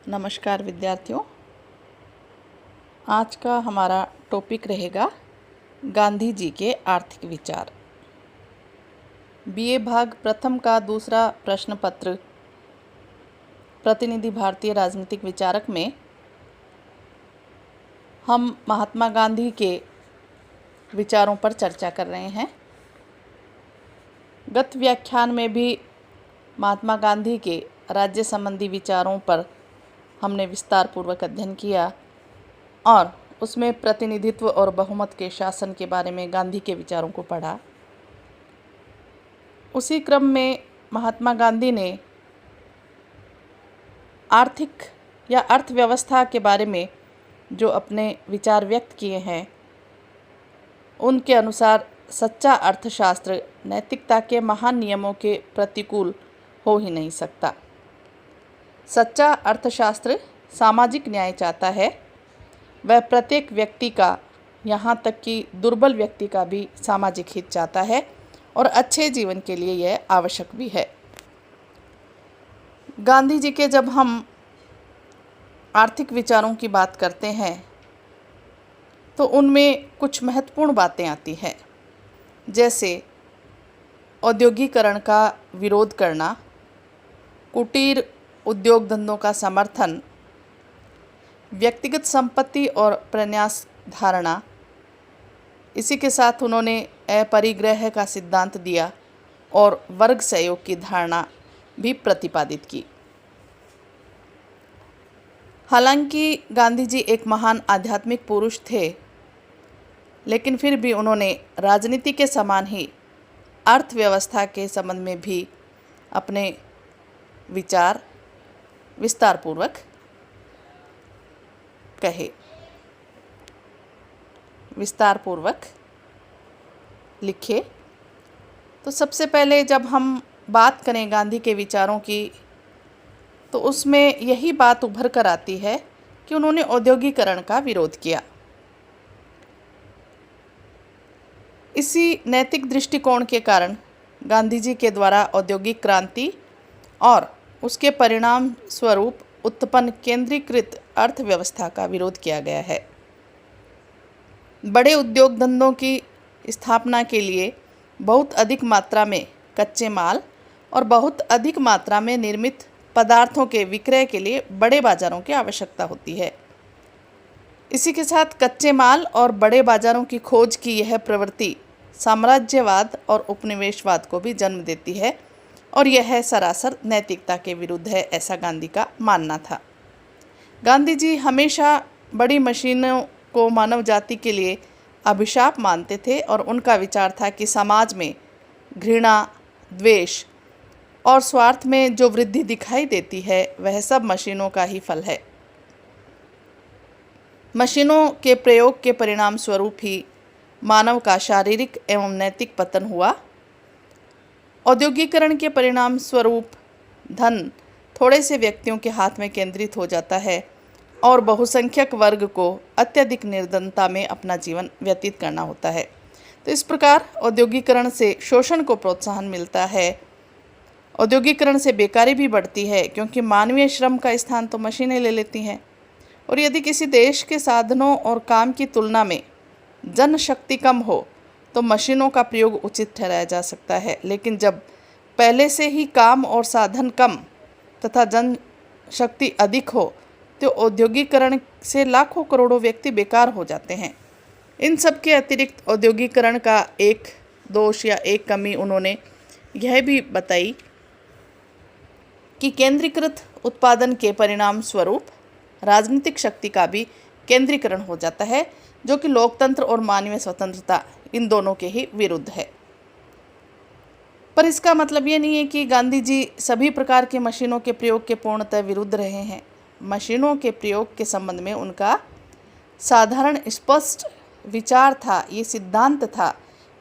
नमस्कार विद्यार्थियों। आज का हमारा टॉपिक रहेगा गांधी जी के आर्थिक विचार। बीए भाग प्रथम का दूसरा प्रश्न पत्र प्रतिनिधि भारतीय राजनीतिक विचारक में हम महात्मा गांधी के विचारों पर चर्चा कर रहे हैं। गत व्याख्यान में भी महात्मा गांधी के राज्य संबंधी विचारों पर हमने विस्तार पूर्वक अध्ययन किया और उसमें प्रतिनिधित्व और बहुमत के शासन के बारे में गांधी के विचारों को पढ़ा। उसी क्रम में महात्मा गांधी ने आर्थिक या अर्थव्यवस्था के बारे में जो अपने विचार व्यक्त किए हैं, उनके अनुसार सच्चा अर्थशास्त्र नैतिकता के महान नियमों के प्रतिकूल हो ही नहीं सकता। सच्चा अर्थशास्त्र सामाजिक न्याय चाहता है। वह प्रत्येक व्यक्ति का, यहाँ तक कि दुर्बल व्यक्ति का भी सामाजिक हित चाहता है और अच्छे जीवन के लिए यह आवश्यक भी है। गांधी जी के जब हम आर्थिक विचारों की बात करते हैं तो उनमें कुछ महत्वपूर्ण बातें आती हैं, जैसे औद्योगिकरण का विरोध करना, कुटीर उद्योग धंधों का समर्थन, व्यक्तिगत संपत्ति और प्रन्यास धारणा। इसी के साथ उन्होंने अपरिग्रह का सिद्धांत दिया और वर्ग सहयोग की धारणा भी प्रतिपादित की। हालांकि गांधी जी एक महान आध्यात्मिक पुरुष थे, लेकिन फिर भी उन्होंने राजनीति के समान ही अर्थव्यवस्था के संबंध में भी अपने विचार विस्तार पूर्वक कहे, विस्तार पूर्वक लिखे। तो सबसे पहले जब हम बात करें गांधी के विचारों की, तो उसमें यही बात उभर कर आती है कि उन्होंने औद्योगिकरण का विरोध किया। इसी नैतिक दृष्टिकोण के कारण गांधी जी के द्वारा औद्योगिक क्रांति और उसके परिणाम स्वरूप उत्पन्न केंद्रीकृत अर्थव्यवस्था का विरोध किया गया है। बड़े उद्योग धंधों की स्थापना के लिए बहुत अधिक मात्रा में कच्चे माल और बहुत अधिक मात्रा में निर्मित पदार्थों के विक्रय के लिए बड़े बाजारों की आवश्यकता होती है। इसी के साथ कच्चे माल और बड़े बाजारों की खोज की यह प्रवृत्ति साम्राज्यवाद और उपनिवेशवाद को भी जन्म देती है और यह सरासर नैतिकता के विरुद्ध है, ऐसा गांधी का मानना था। गांधी जी हमेशा बड़ी मशीनों को मानव जाति के लिए अभिशाप मानते थे और उनका विचार था कि समाज में घृणा, द्वेष और स्वार्थ में जो वृद्धि दिखाई देती है, वह सब मशीनों का ही फल है। मशीनों के प्रयोग के परिणाम स्वरूप ही मानव का शारीरिक एवं नैतिक पतन हुआ। औद्योगिकरण के परिणाम स्वरूप धन थोड़े से व्यक्तियों के हाथ में केंद्रित हो जाता है और बहुसंख्यक वर्ग को अत्यधिक निर्धनता में अपना जीवन व्यतीत करना होता है। तो इस प्रकार औद्योगिकरण से शोषण को प्रोत्साहन मिलता है। औद्योगिकरण से बेकारी भी बढ़ती है, क्योंकि मानवीय श्रम का स्थान तो मशीनें ले लेती हैं। और यदि किसी देश के साधनों और काम की तुलना में जनशक्ति कम हो तो मशीनों का प्रयोग उचित ठहराया जा सकता है, लेकिन जब पहले से ही काम और साधन कम तथा जनशक्ति अधिक हो तो औद्योगिकरण से लाखों करोड़ों व्यक्ति बेकार हो जाते हैं। इन सब के अतिरिक्त औद्योगिकरण का एक दोष या एक कमी उन्होंने यह भी बताई कि केंद्रीकृत उत्पादन के परिणाम स्वरूप राजनीतिक शक्ति का भी केंद्रीकरण हो जाता है, जो कि लोकतंत्र और मानवीय स्वतंत्रता इन दोनों के ही विरुद्ध है। पर इसका मतलब ये नहीं है कि गांधी जी सभी प्रकार के मशीनों के प्रयोग के पूर्णतः विरुद्ध रहे हैं। मशीनों के प्रयोग के संबंध में उनका साधारण स्पष्ट विचार था, ये सिद्धांत था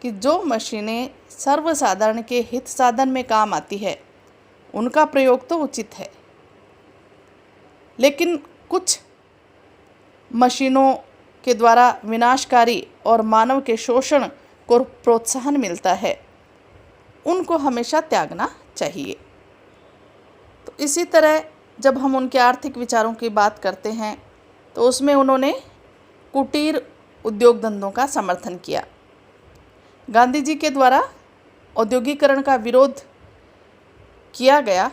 कि जो मशीनें सर्वसाधारण के हित साधन में काम आती है, उनका प्रयोग तो उचित है, लेकिन कुछ मशीनों के द्वारा विनाशकारी और मानव के शोषण को प्रोत्साहन मिलता है, उनको हमेशा त्यागना चाहिए। तो इसी तरह जब हम उनके आर्थिक विचारों की बात करते हैं तो उसमें उन्होंने कुटीर उद्योग धंधों का समर्थन किया। गांधी जी के द्वारा औद्योगिकरण का विरोध किया गया,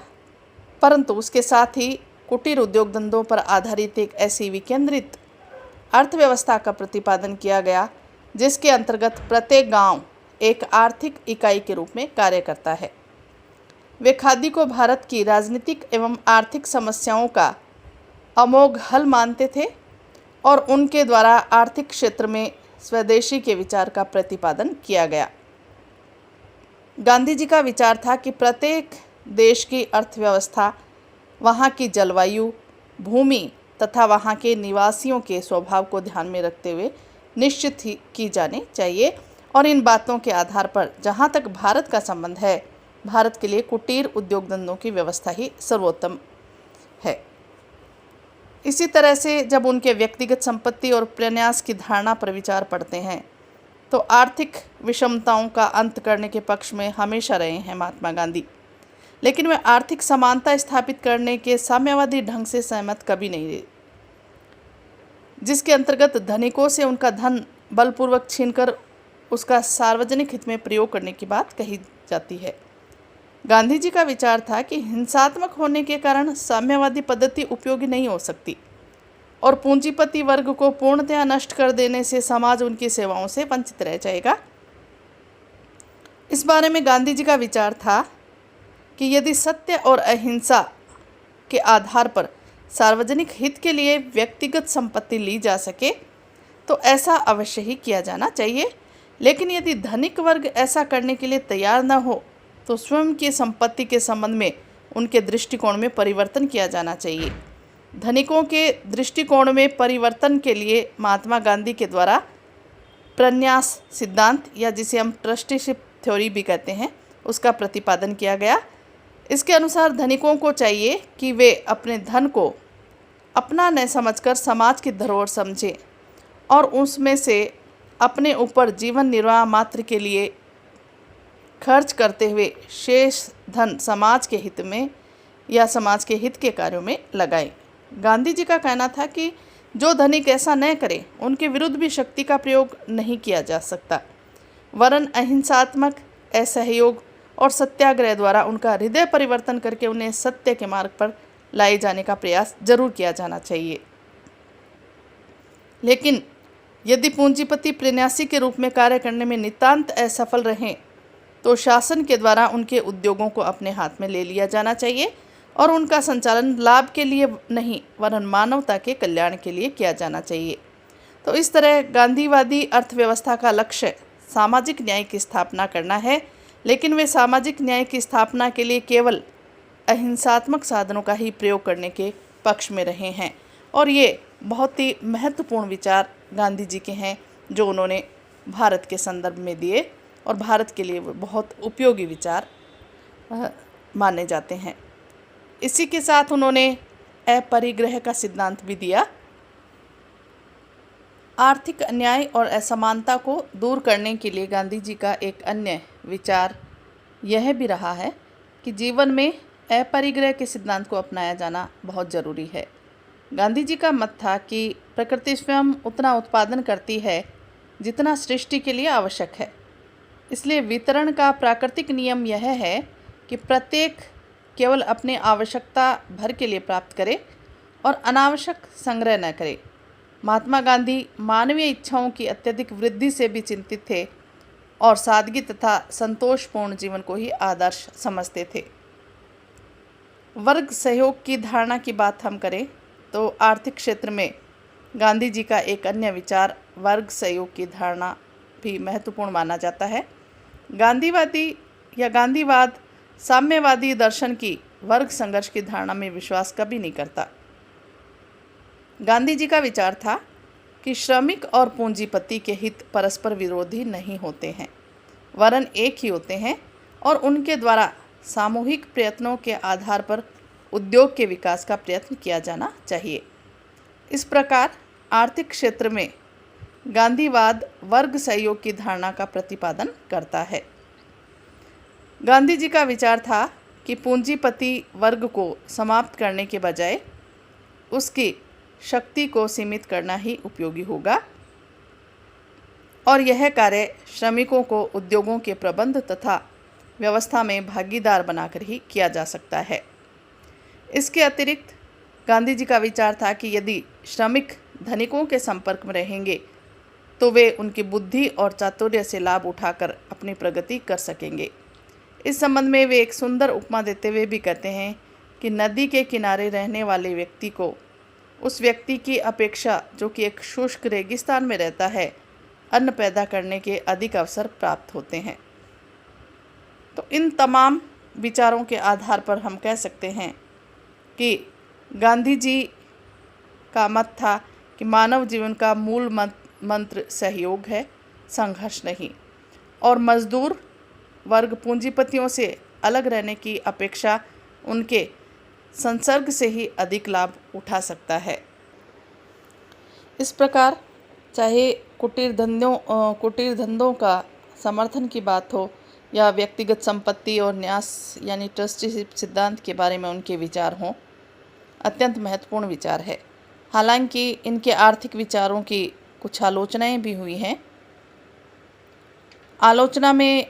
परंतु उसके साथ ही कुटीर उद्योग धंधों पर आधारित एक ऐसी विकेंद्रित अर्थव्यवस्था का प्रतिपादन किया गया जिसके अंतर्गत प्रत्येक गांव एक आर्थिक इकाई के रूप में कार्य करता है। वे खादी को भारत की राजनीतिक एवं आर्थिक समस्याओं का अमोघ हल मानते थे और उनके द्वारा आर्थिक क्षेत्र में स्वदेशी के विचार का प्रतिपादन किया गया। गांधी जी का विचार था कि प्रत्येक देश की अर्थव्यवस्था वहाँ की जलवायु, भूमि तथा वहाँ के निवासियों के स्वभाव को ध्यान में रखते हुए निश्चित ही की जानी चाहिए और इन बातों के आधार पर जहाँ तक भारत का संबंध है, भारत के लिए कुटीर उद्योग धंधों की व्यवस्था ही सर्वोत्तम है। इसी तरह से जब उनके व्यक्तिगत संपत्ति और प्रन्यास की धारणा पर विचार पड़ते हैं तो आर्थिक विषमताओं का अंत करने के पक्ष में हमेशा रहे हैं महात्मा गांधी, लेकिन वे आर्थिक समानता स्थापित करने के साम्यवादी ढंग से सहमत कभी नहीं रहे, जिसके अंतर्गत धनिकों से उनका धन बलपूर्वक छीनकर उसका सार्वजनिक हित में प्रयोग करने की बात कही जाती है। गांधी जी का विचार था कि हिंसात्मक होने के कारण साम्यवादी पद्धति उपयोगी नहीं हो सकती और पूंजीपति वर्ग को पूर्णतया नष्ट कर देने से समाज उनकी सेवाओं से वंचित रह जाएगा। इस बारे में गांधी जी का विचार था कि यदि सत्य और अहिंसा के आधार पर सार्वजनिक हित के लिए व्यक्तिगत संपत्ति ली जा सके तो ऐसा अवश्य ही किया जाना चाहिए, लेकिन यदि धनिक वर्ग ऐसा करने के लिए तैयार न हो तो स्वयं की संपत्ति के संबंध में उनके दृष्टिकोण में परिवर्तन किया जाना चाहिए। धनिकों के दृष्टिकोण में परिवर्तन के लिए महात्मा गांधी के द्वारा प्रन्यास सिद्धांत या जिसे हम ट्रस्टीशिप थ्योरी भी कहते हैं उसका प्रतिपादन किया गया। इसके अनुसार धनिकों को चाहिए कि वे अपने धन को अपना न समझकर समाज की धरोहर समझें और उसमें से अपने ऊपर जीवन निर्वाह मात्र के लिए खर्च करते हुए शेष धन समाज के हित में या समाज के हित के कार्यों में लगाएं। गांधी जी का कहना था कि जो धनिक ऐसा न करे उनके विरुद्ध भी शक्ति का प्रयोग नहीं किया जा सकता, वरन अहिंसात्मक असहयोग और सत्याग्रह द्वारा उनका हृदय परिवर्तन करके उन्हें सत्य के मार्ग पर लाए जाने का प्रयास जरूर किया जाना चाहिए। लेकिन यदि पूंजीपति प्रन्यासी के रूप में कार्य करने में नितांत असफल रहें तो शासन के द्वारा उनके उद्योगों को अपने हाथ में ले लिया जाना चाहिए और उनका संचालन लाभ के लिए नहीं वरन मानवता के कल्याण के लिए किया जाना चाहिए। तो इस तरह गांधीवादी अर्थव्यवस्था का लक्ष्य सामाजिक न्याय की स्थापना करना है, लेकिन वे सामाजिक न्याय की स्थापना के लिए केवल अहिंसात्मक साधनों का ही प्रयोग करने के पक्ष में रहे हैं और ये बहुत ही महत्वपूर्ण विचार गांधी जी के हैं जो उन्होंने भारत के संदर्भ में दिए और भारत के लिए बहुत उपयोगी विचार माने जाते हैं। इसी के साथ उन्होंने अपरिग्रह का सिद्धांत भी दिया। आर्थिक अन्याय और असमानता को दूर करने के लिए गांधी जी का एक अन्य विचार यह भी रहा है कि जीवन में अपरिग्रह के सिद्धांत को अपनाया जाना बहुत ज़रूरी है। गांधी जी का मत था कि प्रकृति स्वयं उतना उत्पादन करती है जितना सृष्टि के लिए आवश्यक है, इसलिए वितरण का प्राकृतिक नियम यह है कि प्रत्येक केवल अपने आवश्यकता भर के लिए प्राप्त करे और अनावश्यक संग्रह न करे। महात्मा गांधी मानवीय इच्छाओं की अत्यधिक वृद्धि से भी चिंतित थे और सादगी तथा संतोषपूर्ण जीवन को ही आदर्श समझते थे। वर्ग सहयोग की धारणा की बात हम करें तो आर्थिक क्षेत्र में गांधी जी का एक अन्य विचार वर्ग सहयोग की धारणा भी महत्वपूर्ण माना जाता है। गांधीवादी या गांधीवाद साम्यवादी दर्शन की वर्ग संघर्ष की धारणा में विश्वास कभी नहीं करता। गांधी जी का विचार था कि श्रमिक और पूंजीपति के हित परस्पर विरोधी नहीं होते हैं, वरन एक ही होते हैं और उनके द्वारा सामूहिक प्रयत्नों के आधार पर उद्योग के विकास का प्रयत्न किया जाना चाहिए। इस प्रकार आर्थिक क्षेत्र में गांधीवाद वर्ग सहयोग की धारणा का प्रतिपादन करता है। गांधी जी का विचार था कि पूंजीपति वर्ग को समाप्त करने के बजाय उसकी शक्ति को सीमित करना ही उपयोगी होगा और यह कार्य श्रमिकों को उद्योगों के प्रबंध तथा व्यवस्था में भागीदार बनाकर ही किया जा सकता है। इसके अतिरिक्त गांधी जी का विचार था कि यदि श्रमिक धनिकों के संपर्क में रहेंगे तो वे उनकी बुद्धि और चातुर्य से लाभ उठाकर अपनी प्रगति कर सकेंगे। इस संबंध में वे एक सुंदर उपमा देते हुए भी कहते हैं कि नदी के किनारे रहने वाले व्यक्ति को उस व्यक्ति की अपेक्षा जो कि एक शुष्क रेगिस्तान में रहता है अन्न पैदा करने के अधिक अवसर प्राप्त होते हैं। तो इन तमाम विचारों के आधार पर हम कह सकते हैं कि गांधी जी का मत था कि मानव जीवन का मूल मंत्र सहयोग है, संघर्ष नहीं, और मजदूर वर्ग पूंजीपतियों से अलग रहने की अपेक्षा उनके संसर्ग से ही अधिक लाभ उठा सकता है। इस प्रकार चाहे कुटीर धंधों का समर्थन की बात हो या व्यक्तिगत संपत्ति और न्यास यानी ट्रस्टीशिप सिद्धांत के बारे में उनके विचार हों, अत्यंत महत्वपूर्ण विचार है। हालांकि इनके आर्थिक विचारों की कुछ आलोचनाएं भी हुई हैं। आलोचना में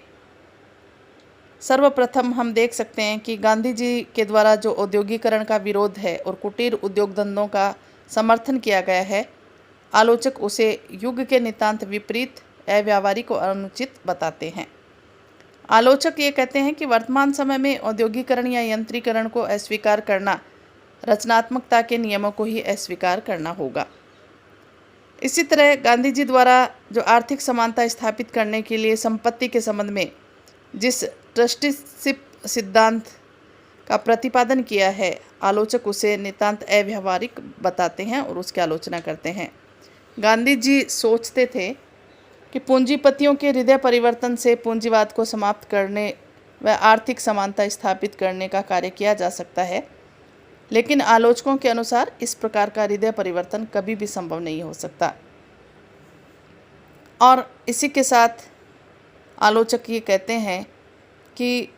सर्वप्रथम हम देख सकते हैं कि गांधी जी के द्वारा जो औद्योगिकरण का विरोध है और कुटीर उद्योग धंधों का समर्थन किया गया है, आलोचक उसे युग के नितांत विपरीत, अव्यावहारिक और अनुचित बताते हैं। आलोचक ये कहते हैं कि वर्तमान समय में औद्योगिकरण या यंत्रीकरण को अस्वीकार करना रचनात्मकता के नियमों को ही अस्वीकार करना होगा। इसी तरह गांधी जी द्वारा जो आर्थिक समानता स्थापित करने के लिए संपत्ति के संबंध में जिस ट्रस्टीशिप सिद्धांत का प्रतिपादन किया है, आलोचक उसे नितांत अव्यावहारिक बताते हैं और उसकी आलोचना करते हैं। गांधी जी सोचते थे कि पूंजीपतियों के हृदय परिवर्तन से पूंजीवाद को समाप्त करने व आर्थिक समानता स्थापित करने का कार्य किया जा सकता है, लेकिन आलोचकों के अनुसार इस प्रकार का हृदय परिवर्तन कभी भी संभव नहीं हो सकता। और इसी के साथ आलोचक ये कहते हैं कि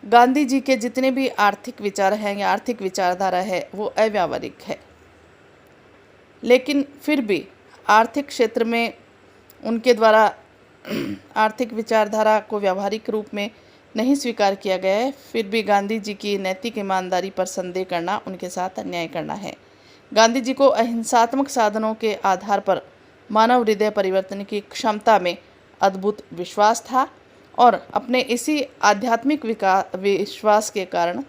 गांधी जी के जितने भी आर्थिक विचार हैं या आर्थिक विचारधारा है वो अव्यावहारिक है, लेकिन फिर भी आर्थिक क्षेत्र में उनके द्वारा आर्थिक विचारधारा को व्यावहारिक रूप में नहीं स्वीकार किया गया है। फिर भी गांधी जी की नैतिक ईमानदारी पर संदेह करना उनके साथ अन्याय करना है। गांधी जी को अहिंसात्मक साधनों के आधार पर मानव हृदय परिवर्तन की क्षमता में अद्भुत विश्वास था और अपने इसी आध्यात्मिक विश्वास के कारण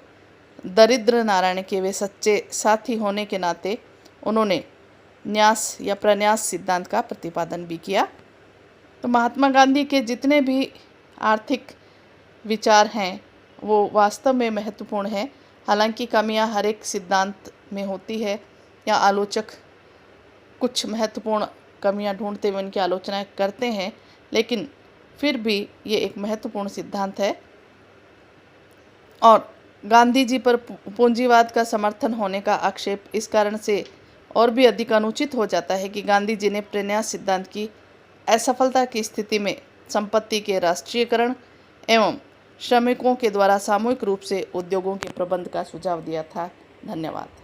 दरिद्र नारायण के वे सच्चे साथी होने के नाते उन्होंने न्यास या प्रन्यास सिद्धांत का प्रतिपादन भी किया। तो महात्मा गांधी के जितने भी आर्थिक विचार हैं वो वास्तव में महत्वपूर्ण हैं। हालांकि कमियां हर एक सिद्धांत में होती है या आलोचक कुछ महत्वपूर्ण कमियां ढूंढते हुए उनकी आलोचना करते हैं, लेकिन फिर भी ये एक महत्वपूर्ण सिद्धांत है। और गांधी जी पर पूंजीवाद का समर्थन होने का आक्षेप इस कारण से और भी अधिक अनुचित हो जाता है कि गांधी जी ने प्रन्यास सिद्धांत की असफलता की स्थिति में संपत्ति के राष्ट्रीयकरण एवं श्रमिकों के द्वारा सामूहिक रूप से उद्योगों के प्रबंध का सुझाव दिया था। धन्यवाद।